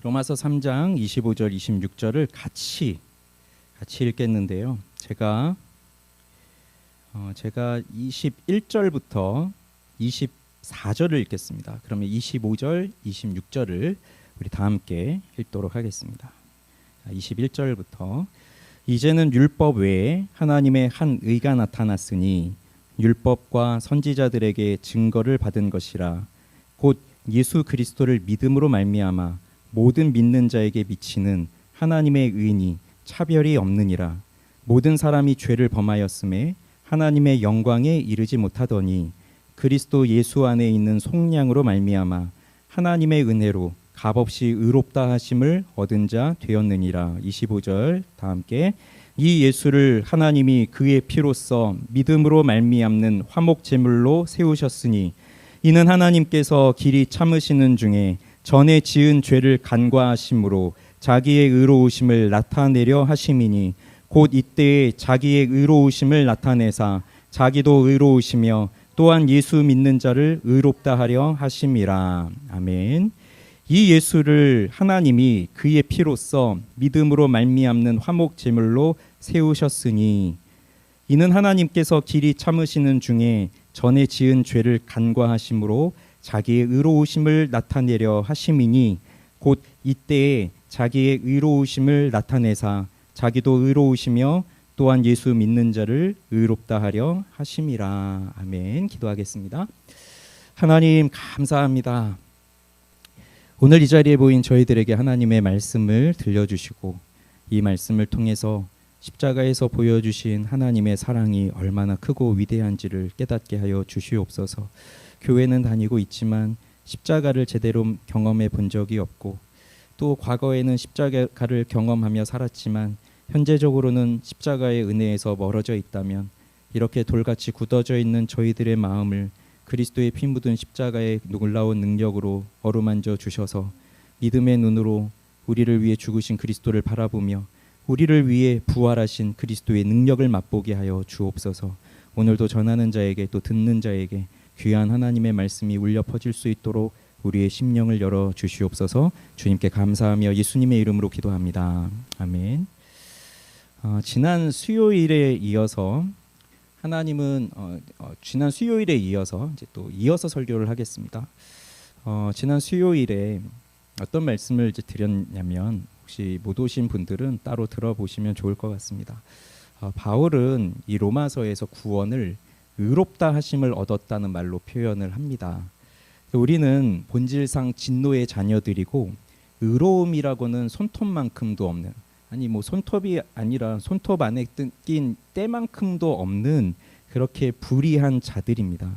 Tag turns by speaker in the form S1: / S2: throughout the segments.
S1: 로마서 3장 25절 26절을 같이 읽겠는데요. 제가 21절부터 24절을 읽겠습니다. 그러면 25절 26절을 우리 다 함께 읽도록 하겠습니다. 21절부터 이제는 율법 외에 하나님의 한 의가 나타났으니 율법과 선지자들에게 증거를 받은 것이라. 곧 예수 그리스도를 믿음으로 말미암아 모든 믿는 자에게 미치는 하나님의 의니 차별이 없느니라. 모든 사람이 죄를 범하였음에 하나님의 영광에 이르지 못하더니 그리스도 예수 안에 있는 속량으로 말미암아 하나님의 은혜로 값없이 의롭다 하심을 얻은 자 되었느니라. 25절 다 함께. 이 예수를 하나님이 그의 피로써 믿음으로 말미암는 화목 제물로 세우셨으니 이는 하나님께서 길이 참으시는 중에 전에 지은 죄를 간과하심으로 자기의 의로우심을 나타내려 하심이니 곧 이때에 자기의 의로우심을 나타내사 자기도 의로우시며 또한 예수 믿는 자를 의롭다 하려 하심이라. 아멘. 이 예수를 하나님이 그의 피로써 믿음으로 말미암는 화목 제물로 세우셨으니 이는 하나님께서 길이 참으시는 중에 전에 지은 죄를 간과하심으로 자기의 의로우심을 나타내려 하심이니 곧 이때에 자기의 의로우심을 나타내사 자기도 의로우시며 또한 예수 믿는 자를 의롭다 하려 하심이라. 아멘. 기도하겠습니다. 하나님 감사합니다. 오늘 이 자리에 모인 저희들에게 하나님의 말씀을 들려주시고 이 말씀을 통해서 십자가에서 보여주신 하나님의 사랑이 얼마나 크고 위대한지를 깨닫게 하여 주시옵소서. 교회는 다니고 있지만 십자가를 제대로 경험해 본 적이 없고 또 과거에는 십자가를 경험하며 살았지만 현재적으로는 십자가의 은혜에서 멀어져 있다면 이렇게 돌같이 굳어져 있는 저희들의 마음을 그리스도의 피 묻은 십자가의 놀라운 능력으로 어루만져 주셔서 믿음의 눈으로 우리를 위해 죽으신 그리스도를 바라보며 우리를 위해 부활하신 그리스도의 능력을 맛보게 하여 주옵소서. 오늘도 전하는 자에게 또 듣는 자에게 귀한 하나님의 말씀이 울려 퍼질 수 있도록 우리의 심령을 열어 주시옵소서. 주님께 감사하며 예수님의 이름으로 기도합니다. 아멘. 지난 수요일에 이어서 하나님은 지난 수요일에 이어서 이제 또 이어서 설교를 하겠습니다. 지난 수요일에 어떤 말씀을 이제 드렸냐면 혹시 못 오신 분들은 따로 들어보시면 좋을 것 같습니다. 바울은 이 로마서에서 구원을 의롭다 하심을 얻었다는 말로 표현을 합니다. 우리는 본질상 진노의 자녀들이고 의로움이라고는 손톱만큼도 없는, 아니 뭐 손톱이 아니라 손톱 안에 낀 때만큼도 없는 그렇게 불의한 자들입니다.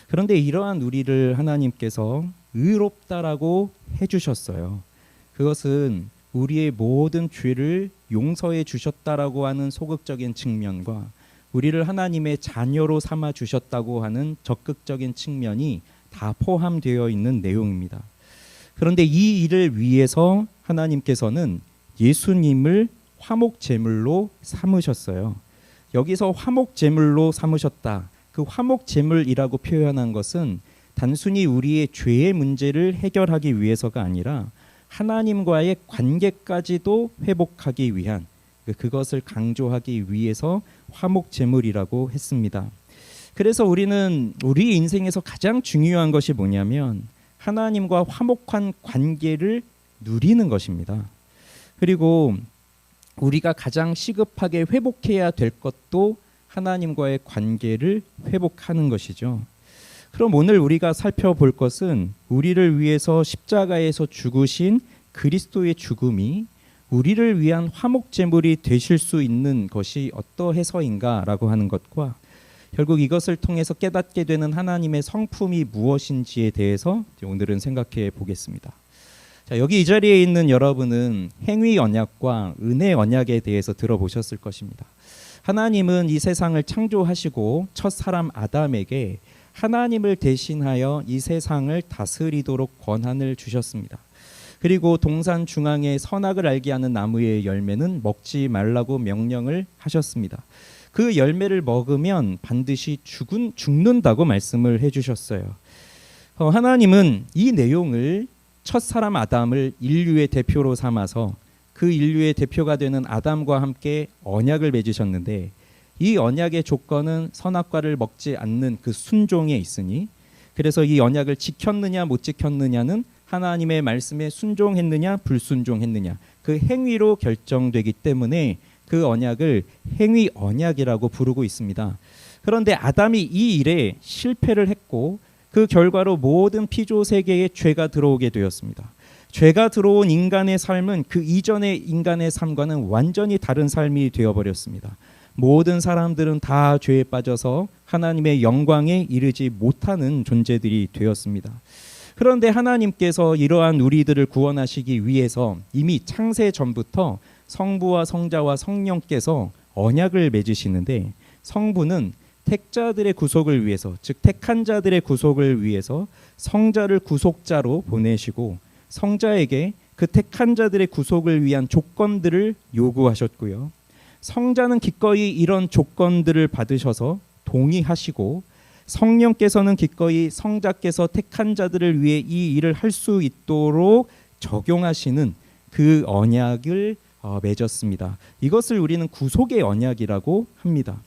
S1: 그런데 이러한 우리를 하나님께서 의롭다라고 해주셨어요. 그것은 우리의 모든 죄를 용서해 주셨다라고 하는 소극적인 측면과 우리를 하나님의 자녀로 삼아 주셨다고 하는 적극적인 측면이 다 포함되어 있는 내용입니다. 그런데 이 일을 위해서 하나님께서는 예수님을 화목 제물로 삼으셨어요. 여기서 화목 제물로 삼으셨다. 그 화목 제물이라고 표현한 것은 단순히 우리의 죄의 문제를 해결하기 위해서가 아니라 하나님과의 관계까지도 회복하기 위한, 그것을 강조하기 위해서 화목 제물이라고 했습니다. 그래서 우리는 우리 인생에서 가장 중요한 것이 뭐냐면 하나님과 화목한 관계를 누리는 것입니다. 그리고 우리가 가장 시급하게 회복해야 될 것도 하나님과의 관계를 회복하는 것이죠. 그럼 오늘 우리가 살펴볼 것은 우리를 위해서 십자가에서 죽으신 그리스도의 죽음이 우리를 위한 화목 제물이 되실 수 있는 것이 어떠해서인가라고 하는 것과 결국 이것을 통해서 깨닫게 되는 하나님의 성품이 무엇인지에 대해서 오늘은 생각해 보겠습니다. 자, 여기 이 자리에 있는 여러분은 행위 언약과 은혜 언약에 대해서 들어보셨을 것입니다. 하나님은 이 세상을 창조하시고 첫 사람 아담에게 하나님을 대신하여 이 세상을 다스리도록 권한을 주셨습니다. 그리고 동산 중앙에 선악을 알게 하는 나무의 열매는 먹지 말라고 명령을 하셨습니다. 그 열매를 먹으면 반드시 죽는다고 말씀을 해주셨어요. 하나님은 이 내용을 첫 사람 아담을 인류의 대표로 삼아서 그 인류의 대표가 되는 아담과 함께 언약을 맺으셨는데, 이 언약의 조건은 선악과를 먹지 않는 그 순종에 있으니, 그래서 이 언약을 지켰느냐 못 지켰느냐는 하나님의 말씀에 순종했느냐 불순종했느냐 그 행위로 결정되기 때문에 그 언약을 행위 언약이라고 부르고 있습니다. 그런데 아담이 이 일에 실패를 했고 그 결과로 모든 피조 세계에 죄가 들어오게 되었습니다. 죄가 들어온 인간의 삶은 그 이전의 인간의 삶과는 완전히 다른 삶이 되어버렸습니다. 모든 사람들은 다 죄에 빠져서 하나님의 영광에 이르지 못하는 존재들이 되었습니다. 그런데 하나님께서 이러한 우리들을 구원하시기 위해서 이미 창세 전부터 성부와 성자와 성령께서 언약을 맺으시는데, 성부는 택자들의 구속을 위해서, 즉 택한 자들의 구속을 위해서 성자를 구속자로 보내시고 성자에게 그 택한 자들의 구속을 위한 조건들을 요구하셨고요. 성자는 기꺼이 이런 조건들을 받으셔서 동의하시고, 성령께서는 기꺼이 성자께서 택한 자들을 위해 이 일을 할 수 있도록 적용하시는 그 언약을 맺었습니다. 이것을 우리는 구속의 언약이라고 합니다.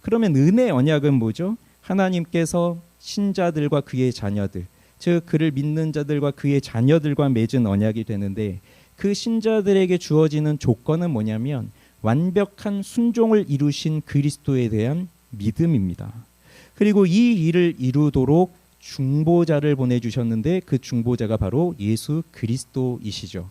S1: 그러면 은혜 언약은 뭐죠? 하나님께서 신자들과 그의 자녀들, 즉 그를 믿는 자들과 그의 자녀들과 맺은 언약이 되는데, 그 신자들에게 주어지는 조건은 뭐냐면 완벽한 순종을 이루신 그리스도에 대한 믿음입니다. 그리고 이 일을 이루도록 중보자를 보내주셨는데, 그 중보자가 바로 예수 그리스도이시죠.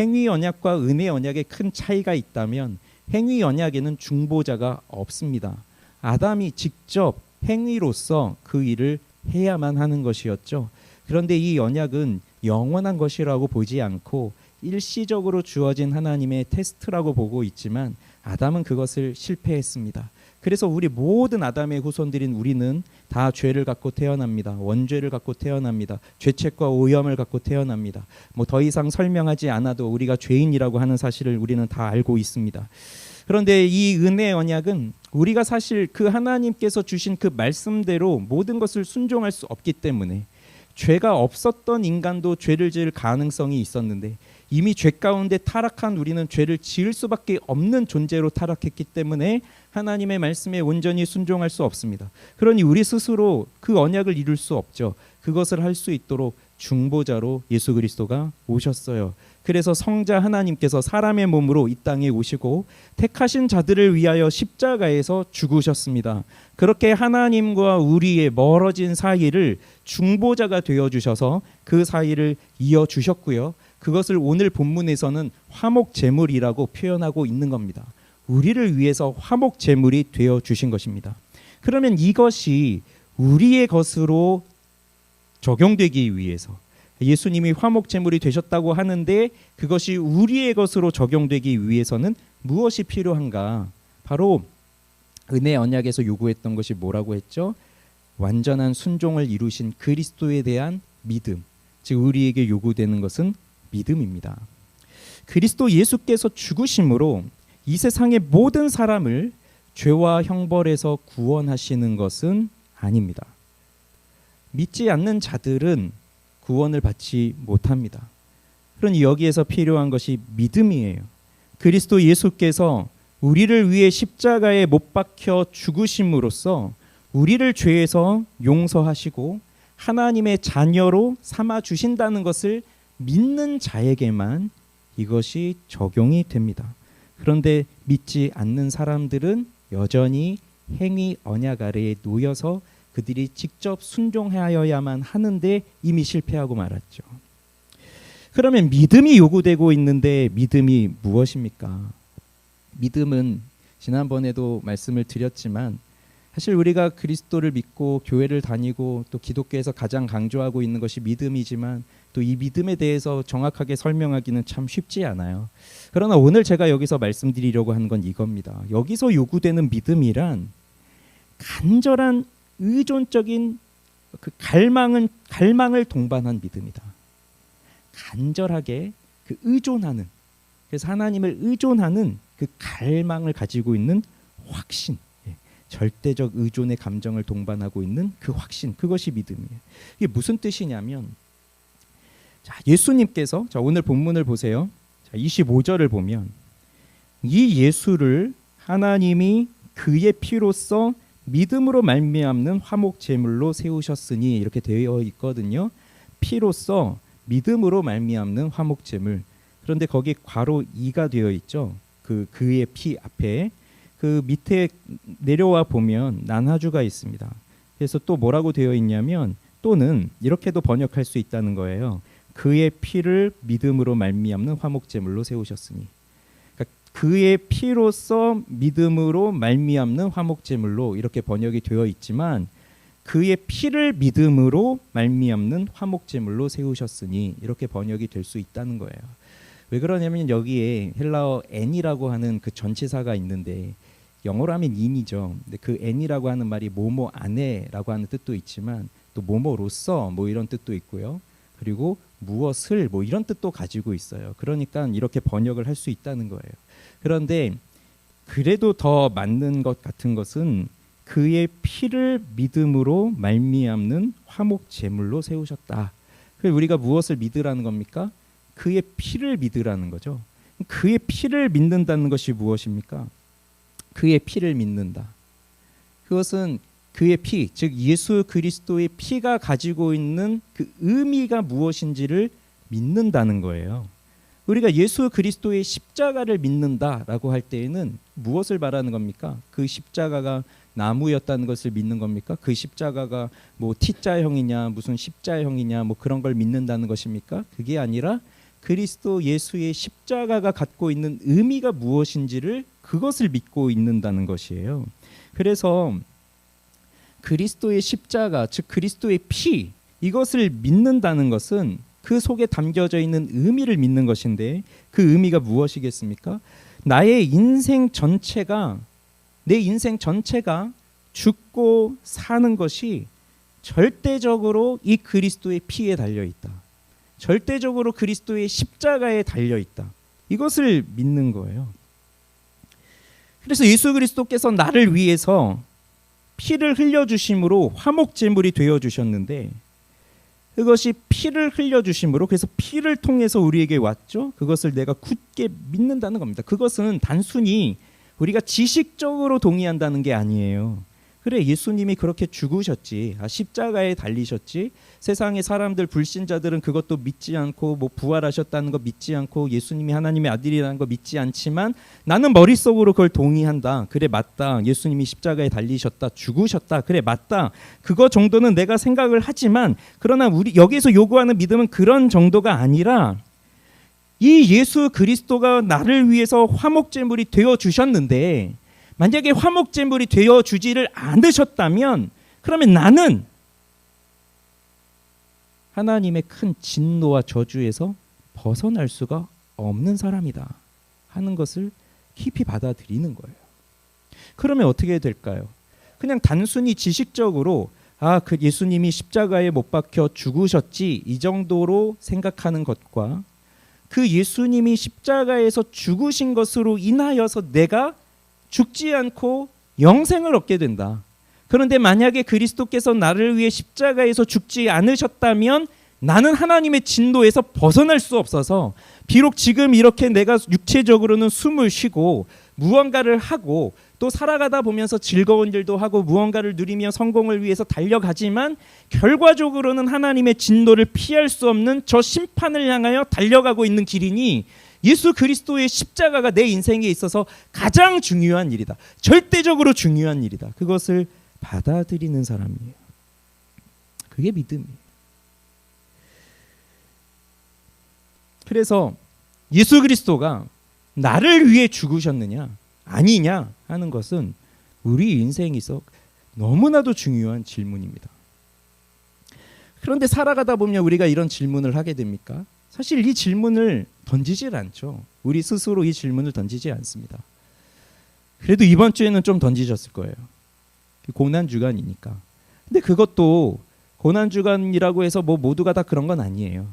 S1: 행위 언약과 은혜 언약에 큰 차이가 있다면 행위 언약에는 중보자가 없습니다. 아담이 직접 행위로서 그 일을 해야만 하는 것이었죠. 그런데 이 언약은 영원한 것이라고 보지 않고 일시적으로 주어진 하나님의 테스트라고 보고 있지만, 아담은 그것을 실패했습니다. 그래서 우리 모든 아담의 후손들인 우리는 다 죄를 갖고 태어납니다. 원죄를 갖고 태어납니다. 죄책과 오염을 갖고 태어납니다. 더 이상 설명하지 않아도 우리가 죄인이라고 하는 사실을 우리는 다 알고 있습니다. 그런데 이 은혜 언약은 우리가 사실 그 하나님께서 주신 그 말씀대로 모든 것을 순종할 수 없기 때문에, 죄가 없었던 인간도 죄를 지을 가능성이 있었는데, 이미 죄 가운데 타락한 우리는 죄를 지을 수밖에 없는 존재로 타락했기 때문에 하나님의 말씀에 온전히 순종할 수 없습니다. 그러니 우리 스스로 그 언약을 이룰 수 없죠. 그것을 할 수 있도록 중보자로 예수 그리스도가 오셨어요. 그래서 성자 하나님께서 사람의 몸으로 이 땅에 오시고 택하신 자들을 위하여 십자가에서 죽으셨습니다. 그렇게 하나님과 우리의 멀어진 사이를 중보자가 되어주셔서 그 사이를 이어주셨고요. 그것을 오늘 본문에서는 화목제물이라고 표현하고 있는 겁니다. 우리를 위해서 화목제물이 되어주신 것입니다. 그러면 이것이 우리의 것으로 적용되기 위해서, 예수님이 화목제물이 되셨다고 하는데 그것이 우리의 것으로 적용되기 위해서는 무엇이 필요한가? 바로 은혜 언약에서 요구했던 것이 뭐라고 했죠? 완전한 순종을 이루신 그리스도에 대한 믿음, 즉 우리에게 요구되는 것은 믿음입니다. 그리스도 예수께서 죽으심으로 이 세상의 모든 사람을 죄와 형벌에서 구원하시는 것은 아닙니다. 믿지 않는 자들은 구원을 받지 못합니다. 그러니 여기에서 필요한 것이 믿음이에요. 그리스도 예수께서 우리를 위해 십자가에 못 박혀 죽으심으로써 우리를 죄에서 용서하시고 하나님의 자녀로 삼아 주신다는 것을 믿는 자에게만 이것이 적용이 됩니다. 그런데 믿지 않는 사람들은 여전히 행위 언약 아래에 놓여서 그들이 직접 순종하여야만 하는데 이미 실패하고 말았죠. 그러면 믿음이 요구되고 있는데 믿음이 무엇입니까? 믿음은 지난번에도 말씀을 드렸지만 사실 우리가 그리스도를 믿고 교회를 다니고 또 기독교에서 가장 강조하고 있는 것이 믿음이지만 또 이 믿음에 대해서 정확하게 설명하기는 참 쉽지 않아요. 그러나 오늘 제가 여기서 말씀드리려고 하는 건 이겁니다. 여기서 요구되는 믿음이란 간절한 의존적인 그 갈망을 동반한 믿음이다. 간절하게 그 의존하는, 그래서 하나님을 의존하는 그 갈망을 가지고 있는 확신, 절대적 의존의 감정을 동반하고 있는 그 확신, 그것이 믿음이에요. 이게 무슨 뜻이냐면 자, 예수님께서 자, 오늘 본문을 보세요. 자, 25절을 보면 이 예수를 하나님이 그의 피로써 믿음으로 말미암는 화목 제물로 세우셨으니 이렇게 되어 있거든요. 피로써 믿음으로 말미암는 화목 제물. 그런데 거기 괄호 2가 되어 있죠. 그의 피 앞에 그 밑에 내려와 보면 난하주가 있습니다. 그래서 또 뭐라고 되어 있냐면 또는 이렇게도 번역할 수 있다는 거예요. 그의 피를 믿음으로 말미암는 화목 제물로 세우셨으니. 그러니까 그의 피로써 믿음으로 말미암는 화목 제물로 이렇게 번역이 되어 있지만 그의 피를 믿음으로 말미암는 화목 제물로 세우셨으니 이렇게 번역이 될 수 있다는 거예요. 왜 그러냐면 여기에 헬라어 n이라고 하는 그 전치사가 있는데 영어로 하면 in이죠. 근데 그 n이라고 하는 말이 뭐뭐 안에라고 하는 뜻도 있지만 또 뭐뭐로서 뭐 이런 뜻도 있고요. 그리고 무엇을 뭐 이런 뜻도 가지고 있어요. 그러니까 이렇게 번역을 할 수 있다는 거예요. 그런데 그래도 더 맞는 것 같은 것은 그의 피를 믿음으로 말미암는 화목 제물로 세우셨다. 그래서 우리가 무엇을 믿으라는 겁니까? 그의 피를 믿으라는 거죠. 그의 피를 믿는다는 것이 무엇입니까? 그의 피를 믿는다. 그것은 그의 피, 즉 예수 그리스도의 피가 가지고 있는 그 의미가 무엇인지를 믿는다는 거예요. 우리가 예수 그리스도의 십자가를 믿는다라고 할 때에는 무엇을 말하는 겁니까? 그 십자가가 나무였다는 것을 믿는 겁니까? 그 십자가가 뭐 T자형이냐 무슨 십자형이냐 뭐 그런 걸 믿는다는 것입니까? 그게 아니라 그리스도 예수의 십자가가 갖고 있는 의미가 무엇인지를 그것을 믿고 있는다는 것이에요. 그래서 그리스도의 십자가, 즉 그리스도의 피, 이것을 믿는다는 것은 그 속에 담겨져 있는 의미를 믿는 것인데 그 의미가 무엇이겠습니까? 나의 인생 전체가, 내 인생 전체가 죽고 사는 것이 절대적으로 이 그리스도의 피에 달려있다. 절대적으로 그리스도의 십자가에 달려있다. 이것을 믿는 거예요. 그래서 예수 그리스도께서 나를 위해서 피를 흘려주심으로 화목제물이 되어주셨는데 그것이 피를 흘려주심으로, 그래서 피를 통해서 우리에게 왔죠. 그것을 내가 굳게 믿는다는 겁니다. 그것은 단순히 우리가 지식적으로 동의한다는 게 아니에요. 그래, 예수님이 그렇게 죽으셨지, 십자가에 달리셨지, 세상의 사람들 불신자들은 그것도 믿지 않고 뭐 부활하셨다는 거 믿지 않고 예수님이 하나님의 아들이라는 거 믿지 않지만 나는 머릿속으로 그걸 동의한다. 그래, 맞다. 예수님이 십자가에 달리셨다, 죽으셨다. 그래, 맞다. 그거 정도는 내가 생각을 하지만, 그러나 우리 여기서 요구하는 믿음은 그런 정도가 아니라 이 예수 그리스도가 나를 위해서 화목제물이 되어 주셨는데 만약에 화목제물이 되어 주지를 않으셨다면 그러면 나는 하나님의 큰 진노와 저주에서 벗어날 수가 없는 사람이다 하는 것을 깊이 받아들이는 거예요. 그러면 어떻게 될까요? 그냥 단순히 지식적으로 그 예수님이 십자가에 못 박혀 죽으셨지 이 정도로 생각하는 것과 그 예수님이 십자가에서 죽으신 것으로 인하여서 내가 죽지 않고 영생을 얻게 된다. 그런데 만약에 그리스도께서 나를 위해 십자가에서 죽지 않으셨다면 나는 하나님의 진노에서 벗어날 수 없어서 비록 지금 이렇게 내가 육체적으로는 숨을 쉬고 무언가를 하고 또 살아가다 보면서 즐거운 일도 하고 무언가를 누리며 성공을 위해서 달려가지만 결과적으로는 하나님의 진노를 피할 수 없는 저 심판을 향하여 달려가고 있는 길이니 예수 그리스도의 십자가가 내 인생에 있어서 가장 중요한 일이다. 절대적으로 중요한 일이다. 그것을 받아들이는 사람이에요. 그게 믿음이에요. 그래서 예수 그리스도가 나를 위해 죽으셨느냐 아니냐 하는 것은 우리 인생에서 너무나도 중요한 질문입니다. 그런데 살아가다 보면 우리가 이런 질문을 하게 됩니까? 사실 이 질문을 던지질 않죠. 우리 스스로 이 질문을 던지지 않습니다. 그래도 이번 주에는 좀 던지셨을 거예요. 고난주간이니까. 근데 그것도 고난주간이라고 해서 뭐 모두가 다 그런 건 아니에요.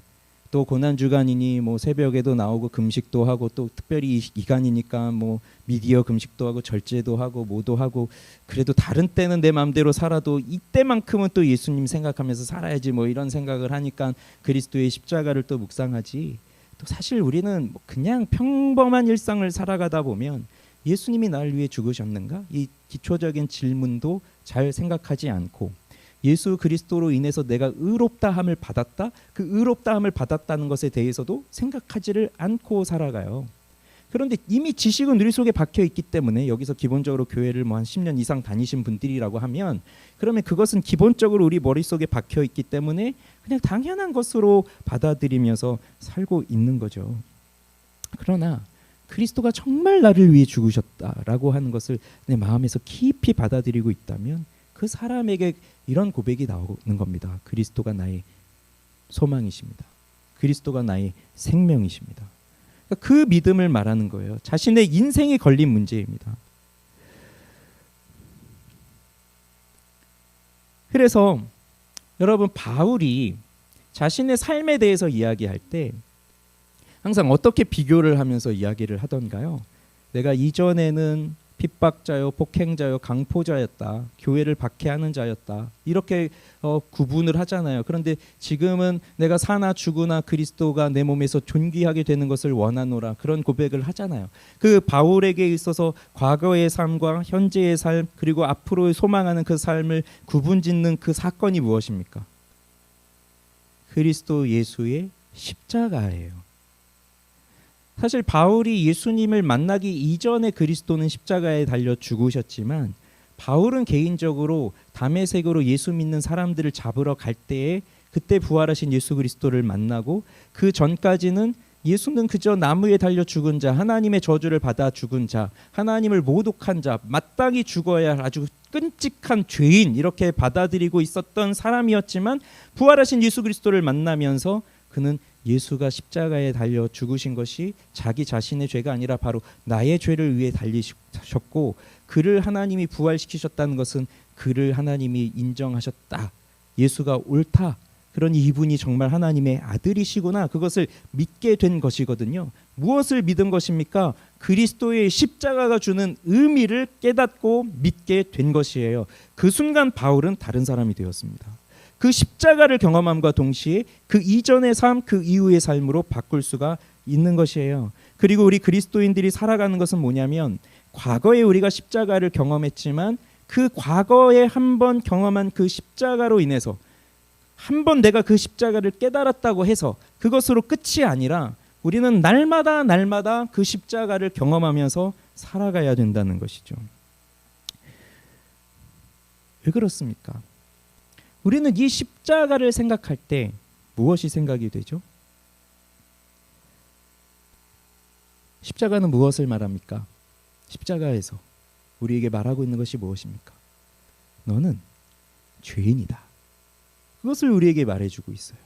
S1: 또 고난 주간이니 뭐 새벽에도 나오고 금식도 하고 또 특별히 이 기간이니까 뭐 미디어 금식도 하고 절제도 하고 뭐도 하고 그래도 다른 때는 내 마음대로 살아도 이때만큼은 또 예수님 생각하면서 살아야지 뭐 이런 생각을 하니까 그리스도의 십자가를 또 묵상하지. 또 사실 우리는 뭐 그냥 평범한 일상을 살아가다 보면 예수님이 나를 위해 죽으셨는가? 이 기초적인 질문도 잘 생각하지 않고 예수 그리스도로 인해서 내가 의롭다함을 받았다? 그 의롭다함을 받았다는 것에 대해서도 생각하지를 않고 살아가요. 그런데 이미 지식은 우리 속에 박혀 있기 때문에 여기서 기본적으로 교회를 뭐 한 10년 이상 다니신 분들이라고 하면 그러면 그것은 기본적으로 우리 머릿속에 박혀 있기 때문에 그냥 당연한 것으로 받아들이면서 살고 있는 거죠. 그러나 그리스도가 정말 나를 위해 죽으셨다라고 하는 것을 내 마음에서 깊이 받아들이고 있다면 그 사람에게 이런 고백이 나오는 겁니다. 그리스도가 나의 소망이십니다. 그리스도가 나의 생명이십니다. 그러니까 그 믿음을 말하는 거예요. 자신의 인생이 걸린 문제입니다. 그래서 여러분 바울이 자신의 삶에 대해서 이야기할 때 항상 어떻게 비교를 하면서 이야기를 하던가요? 내가 이전에는 핍박자요, 폭행자요, 강포자였다. 교회를 박해하는 자였다. 이렇게 구분을 하잖아요. 그런데 지금은 내가 사나 죽으나 그리스도가 내 몸에서 존귀하게 되는 것을 원하노라. 그런 고백을 하잖아요. 그 바울에게 있어서 과거의 삶과 현재의 삶 그리고 앞으로 소망하는 그 삶을 구분짓는 그 사건이 무엇입니까? 그리스도 예수의 십자가예요. 사실 바울이 예수님을 만나기 이전에 그리스도는 십자가에 달려 죽으셨지만 바울은 개인적으로 다메섹으로 예수 믿는 사람들을 잡으러 갈 때에 그때 부활하신 예수 그리스도를 만나고 그 전까지는 예수는 그저 나무에 달려 죽은 자, 하나님의 저주를 받아 죽은 자, 하나님을 모독한 자, 마땅히 죽어야 할 아주 끔찍한 죄인 이렇게 받아들이고 있었던 사람이었지만 부활하신 예수 그리스도를 만나면서 그는 예수가 십자가에 달려 죽으신 것이 자기 자신의 죄가 아니라 바로 나의 죄를 위해 달리셨고 그를 하나님이 부활시키셨다는 것은 그를 하나님이 인정하셨다. 예수가 옳다. 그러니 이분이 정말 하나님의 아들이시구나. 그것을 믿게 된 것이거든요. 무엇을 믿은 것입니까? 그리스도의 십자가가 주는 의미를 깨닫고 믿게 된 것이에요. 그 순간 바울은 다른 사람이 되었습니다. 그 십자가를 경험함과 동시에 그 이전의 삶, 그 이후의 삶으로 바꿀 수가 있는 것이에요. 그리고 우리 그리스도인들이 살아가는 것은 뭐냐면 과거에 우리가 십자가를 경험했지만 그 과거에 한번 경험한 그 십자가로 인해서 한번 내가 그 십자가를 깨달았다고 해서 그것으로 끝이 아니라 우리는 날마다 그 십자가를 경험하면서 살아가야 된다는 것이죠. 왜 그렇습니까? 우리는 이 십자가를 생각할 때 무엇이 생각이 되죠? 십자가는 무엇을 말합니까? 십자가에서 우리에게 말하고 있는 것이 무엇입니까? 너는 죄인이다. 그것을 우리에게 말해주고 있어요.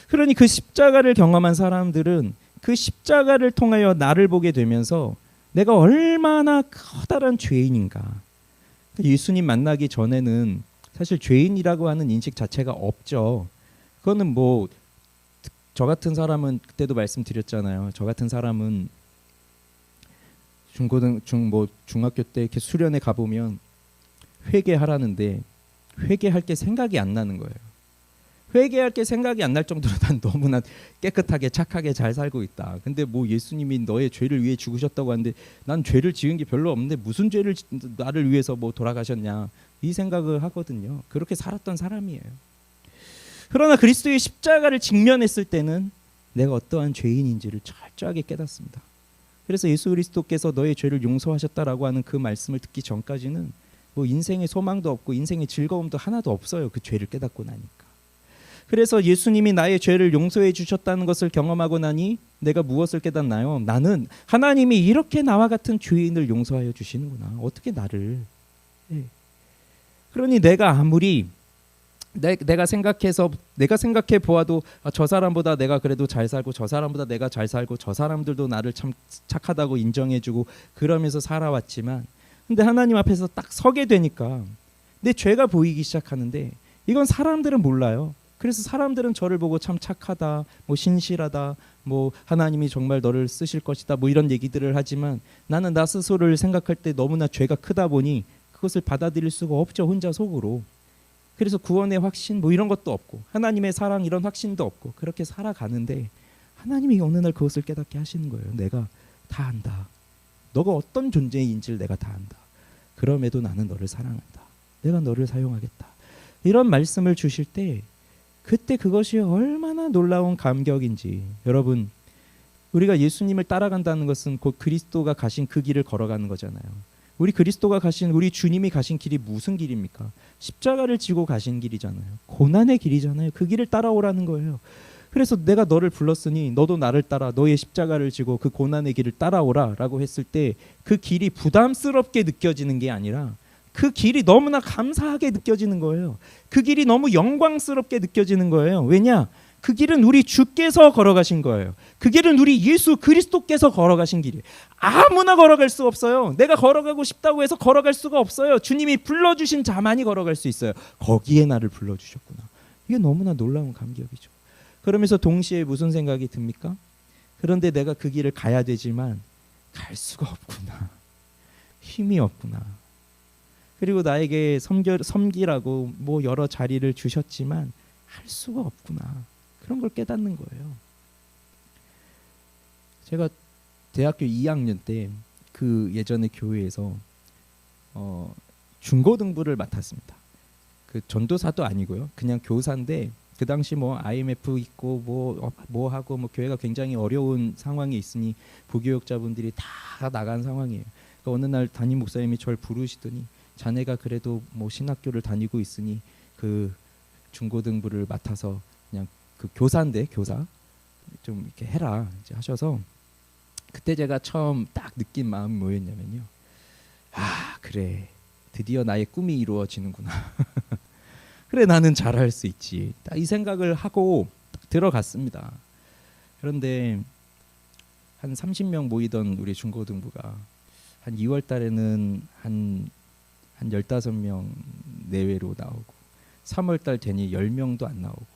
S1: 그러니 그 십자가를 경험한 사람들은 그 십자가를 통하여 나를 보게 되면서 내가 얼마나 커다란 죄인인가. 예수님 만나기 전에는 사실 죄인이라고 하는 인식 자체가 없죠. 그거는 뭐 저 같은 사람은 그때도 말씀드렸잖아요. 저 같은 사람은 중학교 때 이렇게 수련회 가보면 회개하라는데 회개할 게 생각이 안 나는 거예요. 회개할 게 생각이 안 날 정도로 난 너무나 깨끗하게 착하게 잘 살고 있다. 근데 뭐 예수님이 너의 죄를 위해 죽으셨다고 하는데 난 죄를 지은 게 별로 없는데 무슨 죄를 나를 위해서 뭐 돌아가셨냐 이 생각을 하거든요. 그렇게 살았던 사람이에요. 그러나 그리스도의 십자가를 직면했을 때는 내가 어떠한 죄인인지를 철저하게 깨닫습니다. 그래서 예수 그리스도께서 너의 죄를 용서하셨다라고 하는 그 말씀을 듣기 전까지는 뭐 인생의 소망도 없고 인생의 즐거움도 하나도 없어요. 그 죄를 깨닫고 나니까. 그래서 예수님이 나의 죄를 용서해 주셨다는 것을 경험하고 나니 내가 무엇을 깨닫나요? 나는 하나님이 이렇게 나와 같은 죄인을 용서하여 주시는구나. 어떻게 나를. 그러니 내가 아무리 내가 생각해 보아도 저 사람보다 내가 그래도 잘 살고 저 사람보다 내가 잘 살고 저 사람들도 나를 참 착하다고 인정해주고 그러면서 살아왔지만 근데 하나님 앞에서 딱 서게 되니까 내 죄가 보이기 시작하는데 이건 사람들은 몰라요. 그래서 사람들은 저를 보고 참 착하다, 뭐 신실하다, 뭐 하나님이 정말 너를 쓰실 것이다, 뭐 이런 얘기들을 하지만 나는 나 스스로를 생각할 때 너무나 죄가 크다 보니 그것을 받아들일 수가 없죠, 혼자 속으로. 그래서 구원의 확신 뭐 이런 것도 없고 하나님의 사랑 이런 확신도 없고 그렇게 살아가는데 하나님이 어느 날 그것을 깨닫게 하시는 거예요. 내가 다 안다. 너가 어떤 존재인지를 내가 다 안다. 그럼에도 나는 너를 사랑한다. 내가 너를 사용하겠다. 이런 말씀을 주실 때 그때 그것이 얼마나 놀라운 감격인지. 여러분, 우리가 예수님을 따라간다는 것은 곧 그리스도가 가신 그 길을 걸어가는 거잖아요. 우리 그리스도가 가신, 우리 주님이 가신 길이 무슨 길입니까? 십자가를 지고 가신 길이잖아요. 고난의 길이잖아요. 그 길을 따라오라는 거예요. 그래서 내가 너를 불렀으니 너도 나를 따라 너의 십자가를 지고 그 고난의 길을 따라오라 라고 했을 때 그 길이 부담스럽게 느껴지는 게 아니라 그 길이 너무나 감사하게 느껴지는 거예요. 그 길이 너무 영광스럽게 느껴지는 거예요. 왜냐? 그 길은 우리 주께서 걸어가신 거예요. 그 길은 우리 예수 그리스도께서 걸어가신 길이에요. 아무나 걸어갈 수 없어요. 내가 걸어가고 싶다고 해서 걸어갈 수가 없어요. 주님이 불러주신 자만이 걸어갈 수 있어요. 거기에 나를 불러주셨구나. 이게 너무나 놀라운 감격이죠. 그러면서 동시에 무슨 생각이 듭니까? 그런데 내가 그 길을 가야 되지만 갈 수가 없구나. 힘이 없구나. 그리고 나에게 섬기라고 뭐 여러 자리를 주셨지만 할 수가 없구나. 그런 걸 깨닫는 거예요. 제가 대학교 2학년 때 그 예전에 교회에서 중고등부를 맡았습니다. 그 전도사도 아니고요. 그냥 교사인데 그 당시 뭐 IMF 있고 뭐 하고 뭐 교회가 굉장히 어려운 상황에 있으니 부교육자분들이 다 나간 상황이에요. 그러니까 어느 날 담임 목사님이 저를 부르시더니 자네가 그래도 뭐 신학교를 다니고 있으니 그 중고등부를 맡아서 그냥 그 교사인데 교사 좀 이렇게 해라 이제 하셔서 그때 제가 처음 딱 느낀 마음이 뭐였냐면요. 아 그래 드디어 나의 꿈이 이루어지는구나. 그래 나는 잘할 수 있지. 딱 이 생각을 하고 딱 들어갔습니다. 그런데 한 30명 모이던 우리 중고등부가 한 2월 달에는 한 15명 내외로 나오고 3월 달 되니 10명도 안 나오고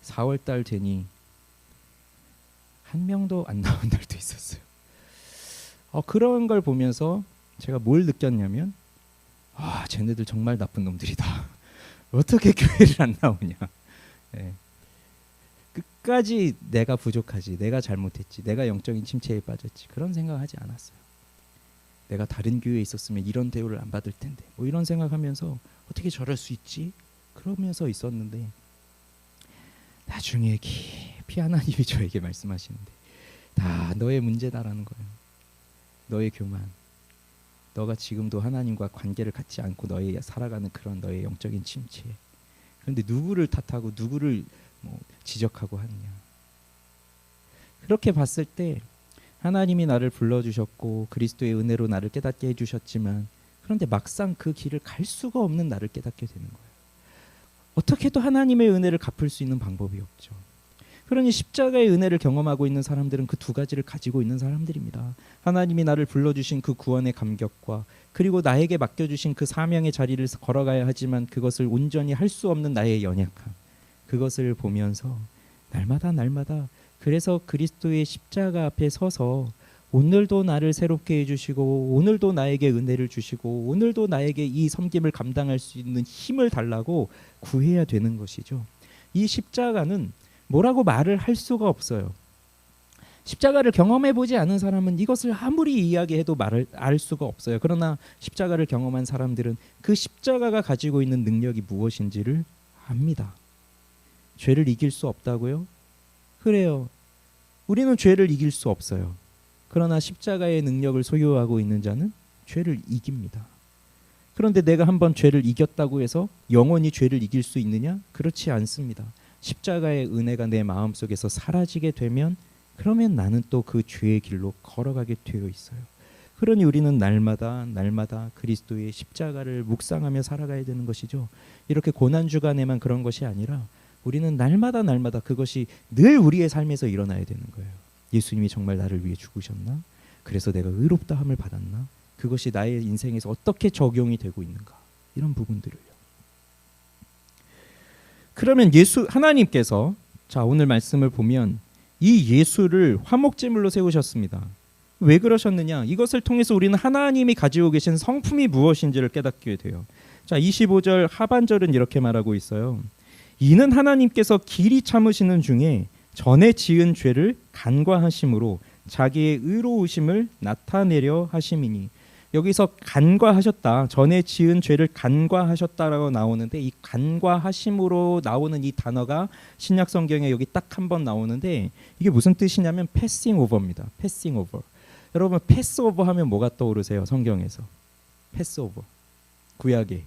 S1: 4월 달 되니 한 명도 안 나온 날도 있었어요. 그런 걸 보면서 제가 뭘 느꼈냐면 쟤네들 정말 나쁜 놈들이다. 어떻게 교회를 안 나오냐. 네. 끝까지 내가 부족하지, 내가 잘못했지, 내가 영적인 침체에 빠졌지 그런 생각하지 않았어요. 내가 다른 교회에 있었으면 이런 대우를 안 받을 텐데 뭐 이런 생각하면서 어떻게 저럴 수 있지? 그러면서 있었는데 나중에 깊이 하나님이 저에게 말씀하시는데 다 너의 문제다라는 거예요. 너의 교만, 너가 지금도 하나님과 관계를 갖지 않고 너의 살아가는 그런 너의 영적인 침체. 그런데 누구를 탓하고 누구를 뭐 지적하고 하느냐. 그렇게 봤을 때 하나님이 나를 불러주셨고 그리스도의 은혜로 나를 깨닫게 해주셨지만 그런데 막상 그 길을 갈 수가 없는 나를 깨닫게 되는 거예요. 어떻게도 하나님의 은혜를 갚을 수 있는 방법이 없죠. 그러니 십자가의 은혜를 경험하고 있는 사람들은 그 두 가지를 가지고 있는 사람들입니다. 하나님이 나를 불러주신 그 구원의 감격과 그리고 나에게 맡겨주신 그 사명의 자리를 걸어가야 하지만 그것을 온전히 할 수 없는 나의 연약함. 그것을 보면서 날마다 그래서 그리스도의 십자가 앞에 서서 오늘도 나를 새롭게 해주시고 오늘도 나에게 은혜를 주시고 오늘도 나에게 이 섬김을 감당할 수 있는 힘을 달라고 구해야 되는 것이죠. 이 십자가는 뭐라고 말을 할 수가 없어요. 십자가를 경험해 보지 않은 사람은 이것을 아무리 이야기해도 말을 알 수가 없어요. 그러나 십자가를 경험한 사람들은 그 십자가가 가지고 있는 능력이 무엇인지를 압니다. 죄를 이길 수 없다고요? 그래요. 우리는 죄를 이길 수 없어요. 그러나 십자가의 능력을 소유하고 있는 자는 죄를 이깁니다. 그런데 내가 한번 죄를 이겼다고 해서 영원히 죄를 이길 수 있느냐? 그렇지 않습니다. 십자가의 은혜가 내 마음속에서 사라지게 되면 그러면 나는 또 그 죄의 길로 걸어가게 되어 있어요. 그러니 우리는 날마다 그리스도의 십자가를 묵상하며 살아가야 되는 것이죠. 이렇게 고난 주간에만 그런 것이 아니라 우리는 날마다 그것이 늘 우리의 삶에서 일어나야 되는 거예요. 예수님이 정말 나를 위해 죽으셨나? 그래서 내가 의롭다함을 받았나? 그것이 나의 인생에서 어떻게 적용이 되고 있는가? 이런 부분들을요. 그러면 하나님께서 자 오늘 말씀을 보면 이 예수를 화목제물로 세우셨습니다. 왜 그러셨느냐? 이것을 통해서 우리는 하나님이 가지고 계신 성품이 무엇인지를 깨닫게 돼요. 자 25절 하반절은 이렇게 말하고 있어요. 이는 하나님께서 길이 참으시는 중에 전에 지은 죄를 간과하심으로 자기의 의로우심을 나타내려 하심이니. 여기서 간과하셨다, 전에 지은 죄를 간과하셨다라고 나오는데 이 간과하심으로 나오는 이 단어가 신약 성경에 여기 딱 한 번 나오는데 이게 무슨 뜻이냐면 패싱 오버입니다. 패싱 오버. 여러분 패스 오버 하면 뭐가 떠오르세요? 성경에서 패스 오버, 구약에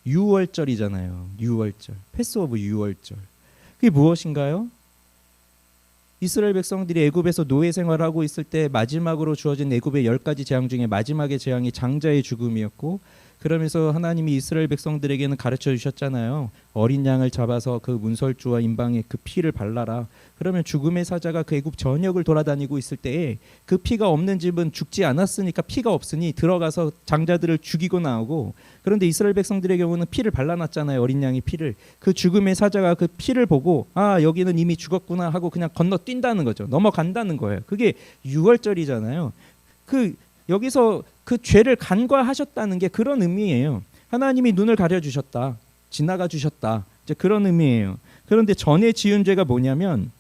S1: 유월절이잖아요. 유월절, 패스 오브 유월절. 그게 무엇인가요? 이스라엘 백성들이 애굽에서 노예 생활하고 있을 때 마지막으로 주어진 애굽의 10가지 재앙 중에 마지막의 재앙이 장자의 죽음이었고, 그러면서 하나님이 이스라엘 백성들에게는 가르쳐 주셨잖아요. 어린 양을 잡아서 그 문설주와 임방에 그 피를 발라라. 그러면 죽음의 사자가 그 애굽 전역을 돌아다니고 있을 때에 그 피가 없는 집은 죽지 않았으니까 피가 없으니 들어가서 장자들을 죽이고 나오고, 그런데 이스라엘 백성들의 경우는 피를 발라놨잖아요. 어린 양의 피를. 그 죽음의 사자가 그 피를 보고 아 여기는 이미 죽었구나 하고 그냥 건너뛴다는 거죠. 넘어간다는 거예요. 그게 유월절이잖아요. 여기서 그 죄를 간과하셨다는 게 그런 의미예요. 하나님이 눈을 가려주셨다, 지나가 주셨다, 이제 그런 의미예요. 그런데 전에 지은 죄가 뭐냐면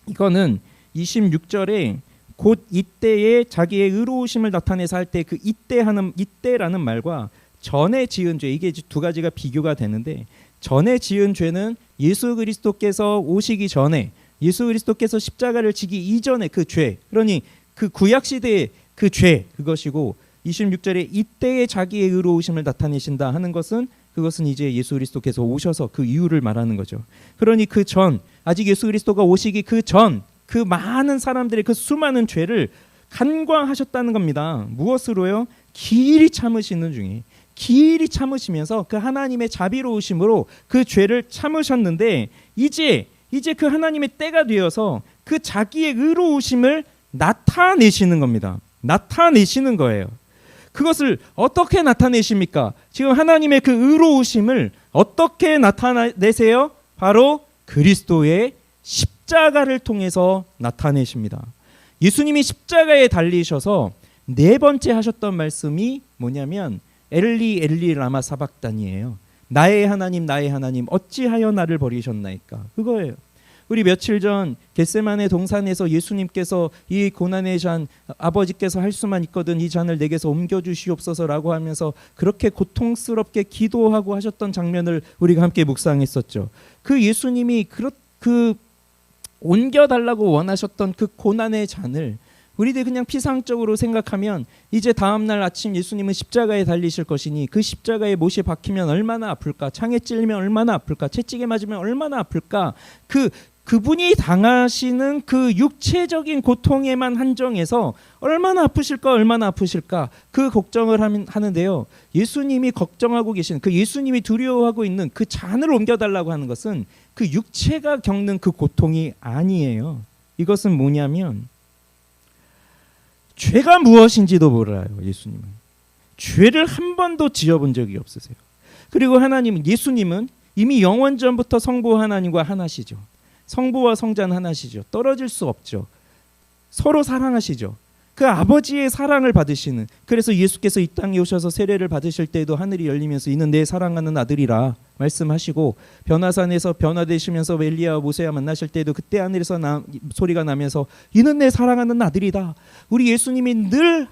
S1: 이거는 26절에 곧 이때에 자기의 의로우심을 나타내서 할 때 그 이때라는 말과 전에 지은 죄, 이게 두 가지가 비교가 되는데, 전에 지은 죄는 예수 그리스도께서 오시기 전에, 예수 그리스도께서 십자가를 지기 이전의 그 죄, 그러니 그 구약 시대의 그 죄, 그것이고 26절에 이때에 자기의 의로우심을 나타내신다 하는 것은 그것은 이제 예수 그리스도께서 오셔서 그 이유를 말하는 거죠. 그러니 그 전, 아직 예수 그리스도가 오시기 그 전 그 많은 사람들의 그 수많은 죄를 간과하셨다는 겁니다. 무엇으로요? 길이 참으시는 중에, 길이 참으시면서 그 하나님의 자비로우심으로 그 죄를 참으셨는데 이제 그 하나님의 때가 되어서 그 자기의 의로우심을 나타내시는 겁니다. 나타내시는 거예요. 그것을 어떻게 나타내십니까? 지금 하나님의 그 의로우심을 어떻게 나타내세요? 바로 그리스도의 십자가를 통해서 나타내십니다. 예수님이 십자가에 달리셔서 네 번째 하셨던 말씀이 뭐냐면 엘리 엘리 라마 사박단이에요. 나의 하나님 어찌하여 나를 버리셨나이까. 그거예요. 우리 며칠 전 겟세마네 동산에서 예수님께서 이 고난의 잔, 아버지께서 할 수만 있거든 이 잔을 내게서 옮겨주시옵소서라고 하면서 그렇게 고통스럽게 기도하고 하셨던 장면을 우리가 함께 묵상했었죠. 그 예수님이 그 옮겨달라고 원하셨던 그 고난의 잔을 우리들 그냥 피상적으로 생각하면 이제 다음날 아침 예수님은 십자가에 달리실 것이니 그 십자가에 못이 박히면 얼마나 아플까, 창에 찔리면 얼마나 아플까, 채찍에 맞으면 얼마나 아플까, 그분이 당하시는 그 육체적인 고통에만 한정해서 얼마나 아프실까 그 걱정을 하는데요. 예수님이 걱정하고 계신, 그 예수님이 두려워하고 있는 그 잔을 옮겨달라고 하는 것은 그 육체가 겪는 그 고통이 아니에요. 이것은 뭐냐면 죄가 무엇인지도 몰라요. 예수님은 죄를 한 번도 지어본 적이 없으세요. 그리고 예수님은 이미 영원전부터 성부 하나님과 하나시죠. 성부와 성자는 하나시죠. 떨어질 수 없죠. 서로 사랑하시죠. 그 아버지의 사랑을 받으시는, 그래서 예수께서 이 땅에 오셔서 세례를 받으실 때도 하늘이 열리면서 이는 내 사랑하는 아들이라 말씀하시고, 변화산에서 변화되시면서 엘리야와 모세와 만나실 때도 그때 하늘에서 소리가 나면서 이는 내 사랑하는 아들이다. 우리 예수님이 늘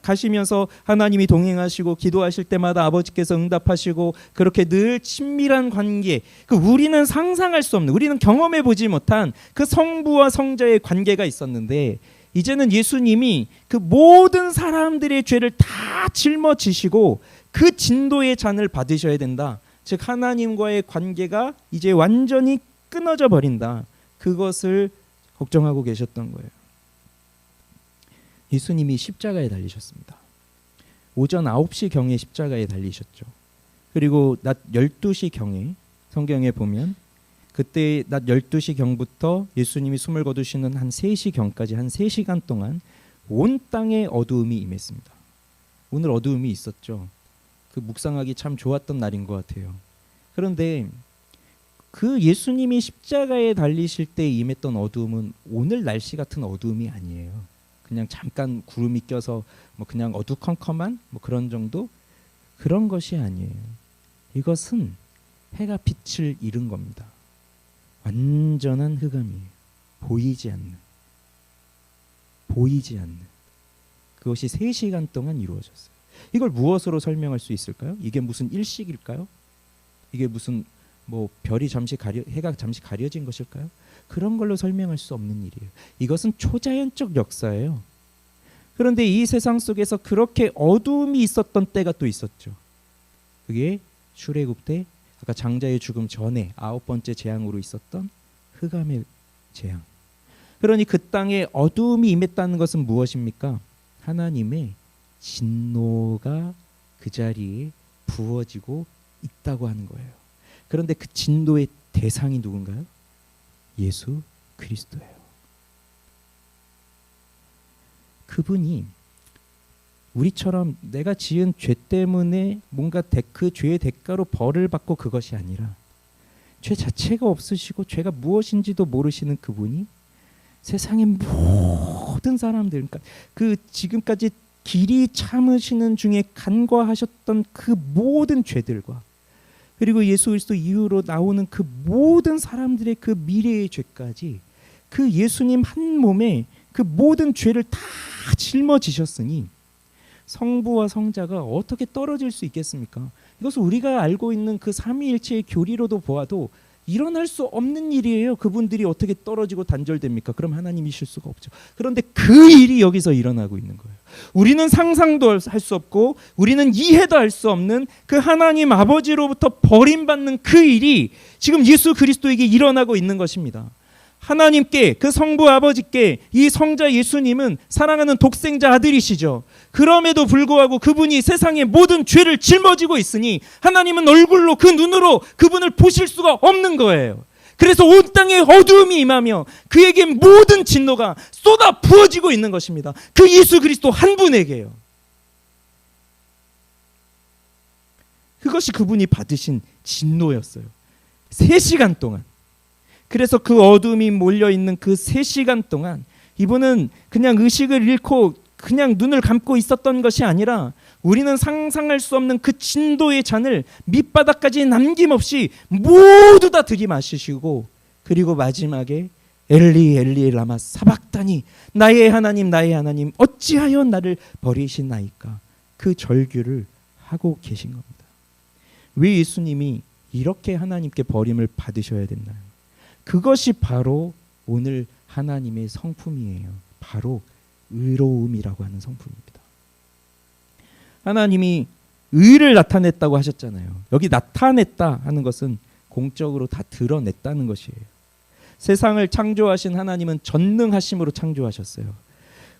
S1: 가시면서 하나님이 동행하시고 기도하실 때마다 아버지께서 응답하시고 그렇게 늘 친밀한 관계, 우리는 상상할 수 없는, 우리는 경험해 보지 못한 그 성부와 성자의 관계가 있었는데, 이제는 예수님이 그 모든 사람들의 죄를 다 짊어지시고 그 진도의 잔을 받으셔야 된다. 즉 하나님과의 관계가 이제 완전히 끊어져 버린다. 그것을 걱정하고 계셨던 거예요. 예수님이 십자가에 달리셨습니다. 오전 9시 경에 십자가에 달리셨죠. 그리고 낮 12시 경에 성경에 보면 그때 낮 12시 경부터 예수님이 숨을 거두시는 한 3시 경까지 한 3시간 동안 온 땅에 어두움이 임했습니다. 오늘 어두움이 있었죠. 그 묵상하기 참 좋았던 날인 것 같아요. 그런데 그 예수님이 십자가에 달리실 때 임했던 어두움은 오늘 날씨 같은 어두움이 아니에요. 그냥 잠깐 구름이 껴서 뭐 그냥 어두컴컴한 뭐 그런 정도, 그런 것이 아니에요. 이것은 해가 빛을 잃은 겁니다. 완전한 흑암이에요. 보이지 않는 그것이 3시간 동안 이루어졌어요. 이걸 무엇으로 설명할 수 있을까요? 이게 무슨 일식일까요? 이게 무슨 뭐 별이 잠시 해가 잠시 가려진 것일까요? 그런 걸로 설명할 수 없는 일이에요. 이것은 초자연적 역사예요. 그런데 이 세상 속에서 그렇게 어두움이 있었던 때가 또 있었죠. 그게 출애굽 때 아까 장자의 죽음 전에 9번째 재앙으로 있었던 흑암의 재앙. 그러니 그 땅에 어두움이 임했다는 것은 무엇입니까? 하나님의 진노가 그 자리에 부어지고 있다고 하는 거예요. 그런데 그 진노의 대상이 누군가요? 예수 그리스도예요. 그분이 우리처럼 내가 지은 죄 때문에 뭔가 그 죄의 대가로 벌을 받고 그것이 아니라 죄 자체가 없으시고 죄가 무엇인지도 모르시는 그분이 세상의 모든 사람들, 그러니까 그 지금까지 길이 참으시는 중에 간과하셨던 그 모든 죄들과 그리고 예수 그리스도 이후로 나오는 그 모든 사람들의 그 미래의 죄까지 그 예수님 한 몸에 그 모든 죄를 다 짊어지셨으니 성부와 성자가 어떻게 떨어질 수 있겠습니까? 이것은 우리가 알고 있는 그 삼위일체의 교리로도 보아도 일어날 수 없는 일이에요. 그분들이 어떻게 떨어지고 단절됩니까? 그럼 하나님이실 수가 없죠. 그런데 그 일이 여기서 일어나고 있는 거예요. 우리는 상상도 할 수 없고 우리는 이해도 할 수 없는 그 하나님 아버지로부터 버림받는 그 일이 지금 예수 그리스도에게 일어나고 있는 것입니다. 하나님께, 그 성부 아버지께 이 성자 예수님은 사랑하는 독생자 아들이시죠. 그럼에도 불구하고 그분이 세상의 모든 죄를 짊어지고 있으니 하나님은 얼굴로 그 눈으로 그분을 보실 수가 없는 거예요. 그래서 온 땅에 어두움이 임하며 그에게 모든 진노가 쏟아 부어지고 있는 것입니다. 그 예수 그리스도 한 분에게요. 그것이 그분이 받으신 진노였어요. 3시간 동안. 그래서 그 어둠이 몰려있는 그 3시간 동안 이분은 그냥 의식을 잃고 그냥 눈을 감고 있었던 것이 아니라 우리는 상상할 수 없는 그 진도의 잔을 밑바닥까지 남김없이 모두 다 들이마시시고 그리고 마지막에 엘리 엘리 라마 사박다니 나의 하나님 어찌하여 나를 버리시나이까 그 절규를 하고 계신 겁니다. 왜 예수님이 이렇게 하나님께 버림을 받으셔야 됐나요? 그것이 바로 오늘 하나님의 성품이에요. 바로 의로움이라고 하는 성품입니다. 하나님이 의를 나타냈다고 하셨잖아요. 여기 나타냈다 하는 것은 공적으로 다 드러냈다는 것이에요. 세상을 창조하신 하나님은 전능하심으로 창조하셨어요.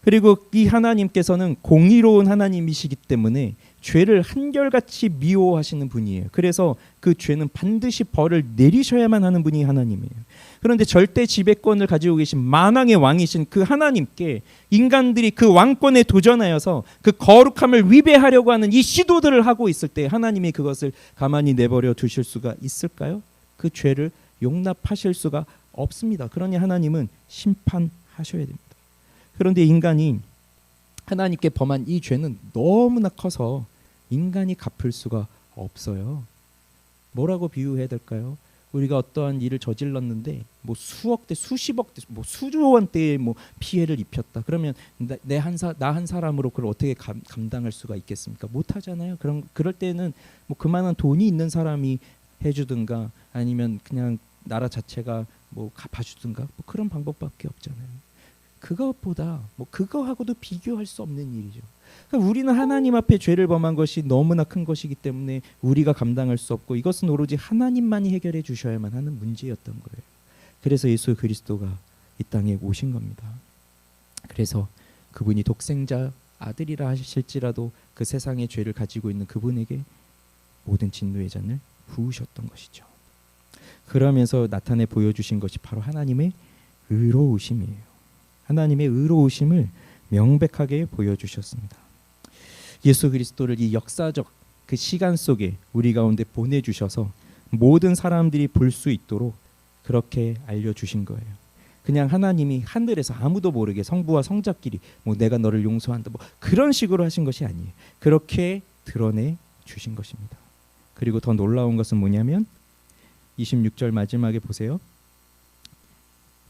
S1: 그리고 이 하나님께서는 공의로운 하나님이시기 때문에 죄를 한결같이 미워하시는 분이에요. 그래서 그 죄는 반드시 벌을 내리셔야만 하는 분이 하나님이에요. 그런데 절대 지배권을 가지고 계신 만왕의 왕이신 그 하나님께 인간들이 그 왕권에 도전하여서 그 거룩함을 위배하려고 하는 이 시도들을 하고 있을 때 하나님이 그것을 가만히 내버려 두실 수가 있을까요? 그 죄를 용납하실 수가 없습니다. 그러니 하나님은 심판하셔야 됩니다. 그런데 인간이 하나님께 범한 이 죄는 너무나 커서 인간이 갚을 수가 없어요. 뭐라고 비유해야 될까요? 우리가 어떠한 일을 저질렀는데 뭐 수억 대 수십억 대 뭐 수조 원대의 뭐 피해를 입혔다. 그러면 나 한 사람으로 그걸 어떻게 감당할 수가 있겠습니까? 못 하잖아요. 그럴 때는 뭐 그만한 돈이 있는 사람이 해주든가 아니면 그냥 나라 자체가 뭐 갚아주든가 뭐 그런 방법밖에 없잖아요. 그것보다 뭐 그거하고도 비교할 수 없는 일이죠. 그러니까 우리는 하나님 앞에 죄를 범한 것이 너무나 큰 것이기 때문에 우리가 감당할 수 없고 이것은 오로지 하나님만이 해결해 주셔야만 하는 문제였던 거예요. 그래서 예수 그리스도가 이 땅에 오신 겁니다. 그래서 그분이 독생자 아들이라 하실지라도 그 세상의 죄를 가지고 있는 그분에게 모든 진노의 잔을 부으셨던 것이죠. 그러면서 나타내 보여주신 것이 바로 하나님의 의로우심이에요. 하나님의 의로우심을 명백하게 보여주셨습니다. 예수 그리스도를 이 역사적 그 시간 속에 우리 가운데 보내주셔서 모든 사람들이 볼 수 있도록 그렇게 알려주신 거예요. 그냥 하나님이 하늘에서 아무도 모르게 성부와 성자끼리 뭐 내가 너를 용서한다 뭐 그런 식으로 하신 것이 아니에요. 그렇게 드러내 주신 것입니다. 그리고 더 놀라운 것은 뭐냐면 26절 마지막에 보세요.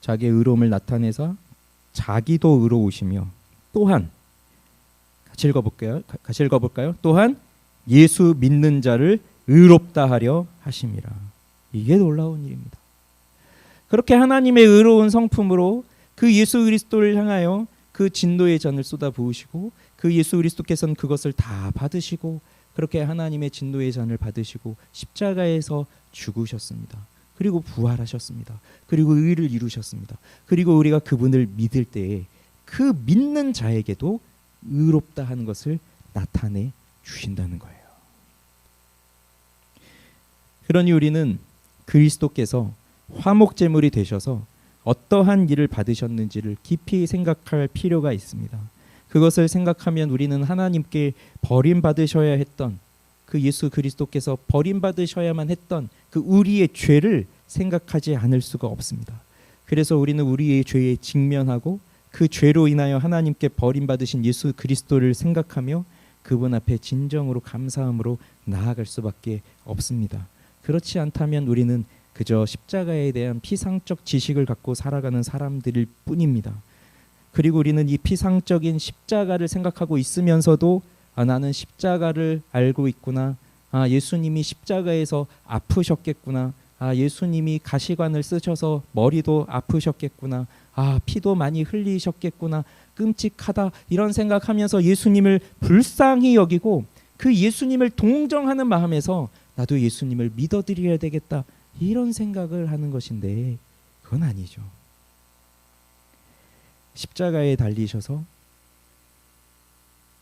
S1: 자기의 의로움을 나타내사 자기도 의로우시며 또한 같이 읽어볼까요? 또한 예수 믿는 자를 의롭다 하려 하심이라. 이게 놀라운 일입니다. 그렇게 하나님의 의로운 성품으로 그 예수 그리스도를 향하여 그 진노의 잔을 쏟아 부으시고 그 예수 그리스도께서는 그것을 다 받으시고 그렇게 하나님의 진노의 잔을 받으시고 십자가에서 죽으셨습니다. 그리고 부활하셨습니다. 그리고 의를 이루셨습니다. 그리고 우리가 그분을 믿을 때에 그 믿는 자에게도 의롭다 하는 것을 나타내 주신다는 거예요. 그러니 우리는 그리스도께서 화목제물이 되셔서 어떠한 일을 받으셨는지를 깊이 생각할 필요가 있습니다. 그것을 생각하면 우리는 하나님께 버림받으셔야 했던 그 예수 그리스도께서 버림받으셔야만 했던 그 우리의 죄를 생각하지 않을 수가 없습니다. 그래서 우리는 우리의 죄에 직면하고 그 죄로 인하여 하나님께 버림받으신 예수 그리스도를 생각하며 그분 앞에 진정으로 감사함으로 나아갈 수밖에 없습니다. 그렇지 않다면 우리는 그저 십자가에 대한 피상적 지식을 갖고 살아가는 사람들일 뿐입니다. 그리고 우리는 이 피상적인 십자가를 생각하고 있으면서도 나는 십자가를 알고 있구나. 예수님이 십자가에서 아프셨겠구나. 예수님이 가시관을 쓰셔서 머리도 아프셨겠구나. 피도 많이 흘리셨겠구나. 끔찍하다. 이런 생각하면서 예수님을 불쌍히 여기고 그 예수님을 동정하는 마음에서 나도 예수님을 믿어드려야 되겠다. 이런 생각을 하는 것인데 그건 아니죠. 십자가에 달리셔서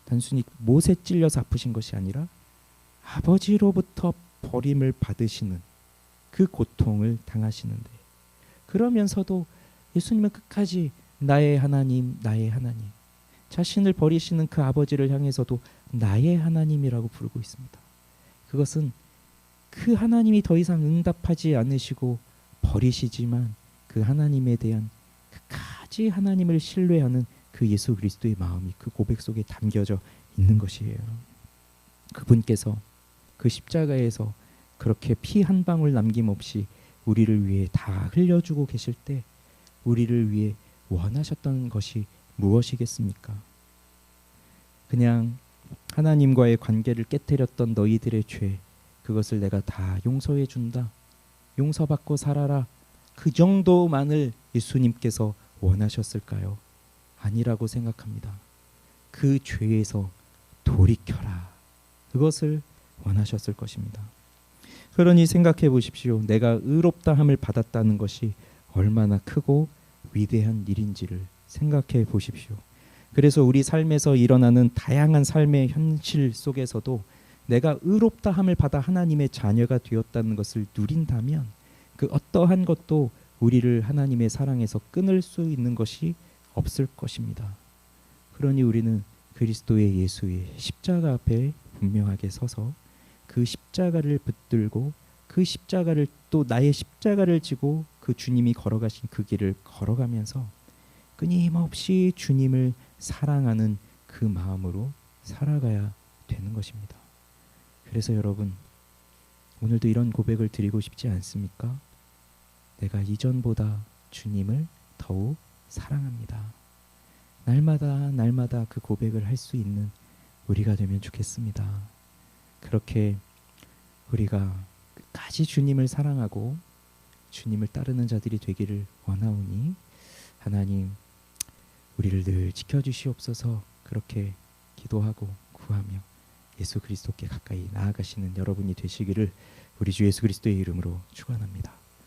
S1: 단순히 못에 찔려서 아프신 것이 아니라 아버지로부터 버림을 받으시는 그 고통을 당하시는데 그러면서도 예수님은 끝까지 나의 하나님, 나의 하나님, 자신을 버리시는 그 아버지를 향해서도 나의 하나님이라고 부르고 있습니다. 그것은 그 하나님이 더 이상 응답하지 않으시고 버리시지만 그 하나님에 대한 끝까지 하나님을 신뢰하는 그 예수 그리스도의 마음이 그 고백 속에 담겨져 있는 것이에요. 그분께서 그 십자가에서 그렇게 피 한 방울 남김없이 우리를 위해 다 흘려주고 계실 때 우리를 위해 원하셨던 것이 무엇이겠습니까? 그냥 하나님과의 관계를 깨뜨렸던 너희들의 죄, 그것을 내가 다 용서해 준다. 용서받고 살아라. 그 정도만을 예수님께서 원하셨을까요? 아니라고 생각합니다. 그 죄에서 돌이켜라. 그것을 원하셨을 것입니다. 그러니 생각해 보십시오. 내가 의롭다함을 받았다는 것이 얼마나 크고 위대한 일인지를 생각해 보십시오. 그래서 우리 삶에서 일어나는 다양한 삶의 현실 속에서도 내가 의롭다함을 받아 하나님의 자녀가 되었다는 것을 누린다면 그 어떠한 것도 우리를 하나님의 사랑에서 끊을 수 있는 것이 없을 것입니다. 그러니 우리는 그리스도의 예수의 십자가 앞에 분명하게 서서 그 십자가를 붙들고 그 십자가를 또 나의 십자가를 지고 그 주님이 걸어가신 그 길을 걸어가면서 끊임없이 주님을 사랑하는 그 마음으로 살아가야 되는 것입니다. 그래서 여러분 오늘도 이런 고백을 드리고 싶지 않습니까? 내가 이전보다 주님을 더욱 사랑합니다. 날마다 그 고백을 할 수 있는 우리가 되면 좋겠습니다. 그렇게 우리가 끝까지 주님을 사랑하고 주님을 따르는 자들이 되기를 원하오니 하나님 우리를 늘 지켜주시옵소서. 그렇게 기도하고 구하며 예수 그리스도께 가까이 나아가시는 여러분이 되시기를 우리 주 예수 그리스도의 이름으로 축원합니다.